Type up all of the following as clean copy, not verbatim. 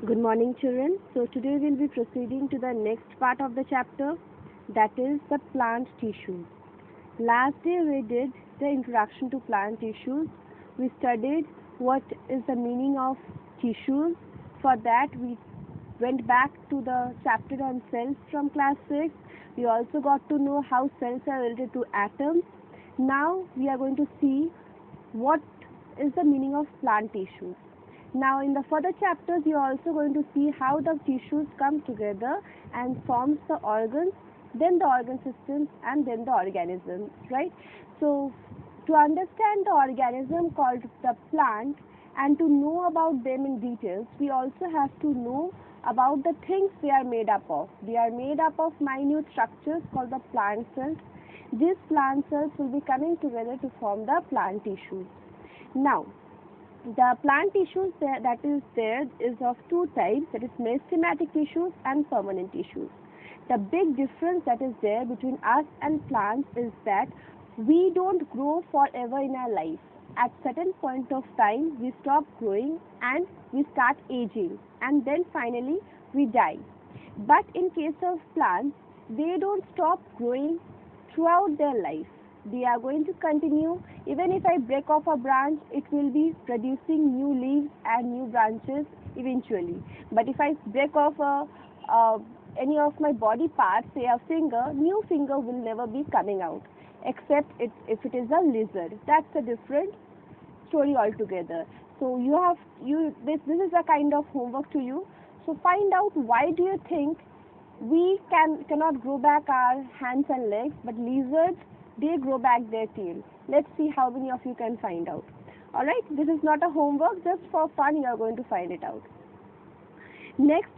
Good morning, children. So today we'll be proceeding to the next part of the chapter, that is the plant tissues. Last day we did the introduction to plant tissues. We studied what is the meaning of tissues. For that we went back to the chapter on cells from class 6. We also got to know how cells are related to atoms. Now we are going to see what is the meaning of plant tissues. Now in the further chapters you are also going to see how the tissues come together and forms the organs, then the organ systems, and then the organisms, right? So to understand the organism called the plant and to know about them in details, we also have to know about the things they are made up of. They are made up of minute structures called the plant cells. These plant cells will be coming together to form the plant tissues. Now the plant tissues that is there is of two types, that is meristematic tissues and permanent tissues. The big difference that is there between us and plants is that we don't grow forever in our life. At certain point of time we stop growing and we start aging, and then finally we die. But in case of plants, they don't stop growing throughout their life. They are going to continue. Even if I break off a branch, it will be producing new leaves and new branches eventually. But if I break off any of my body parts, say a finger, new finger will never be coming out, except if it is a lizard. That's a different story altogether. So this is a kind of homework to you. So find out, why do you think we cannot grow back our hands and legs, but lizards, they grow back their tail? Let's see how many of you can find out. Alright, this is not a homework, just for fun you are going to find it out. Next,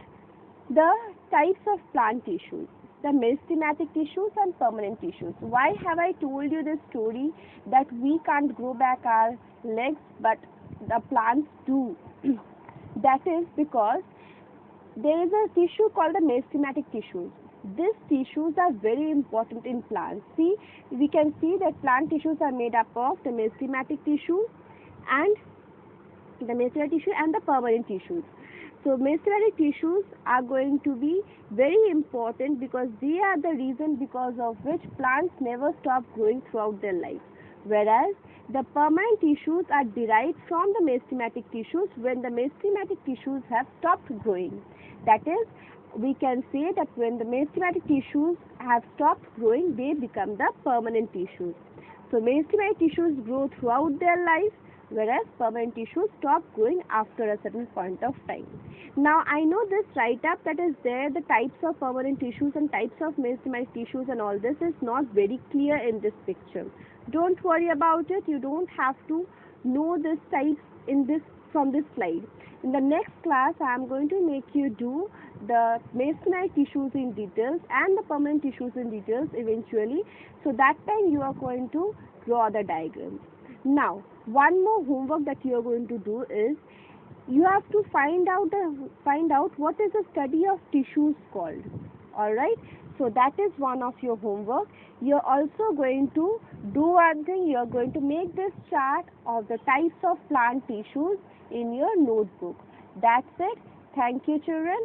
the types of plant tissues, the meristematic tissues and permanent tissues. Why have I told you this story that we can't grow back our legs but the plants do? That is because there is a tissue called the meristematic tissues. These tissues are very important in plants. See, we can see that plant tissues are made up of the meristematic tissue and the permanent tissues. So meristematic tissues are going to be very important because they are the reason because of which plants never stop growing throughout their life. Whereas the permanent tissues are derived from the meristematic tissues when the meristematic tissues have stopped growing. That is, we can say that when the meristematic tissues have stopped growing, they become the permanent tissues. So meristematic tissues grow throughout their life, whereas permanent tissues stop growing after a certain point of time. Now I know this write-up that is there, the types of permanent tissues and types of meristematic tissues and all this is not very clear in this picture. Don't worry about it. You don't have to know this types from this slide. In the next class, I am going to make you do the meristematic tissues in details and the permanent tissues in details eventually. So that time you are going to draw the diagrams. Now, one more homework that you are going to do is you have to find out what is the study of tissues called. All right. So that is one of your homework. You are also going to do one thing. You are going to make this chart of the types of plant tissues in your notebook. That's it. Thank you, children.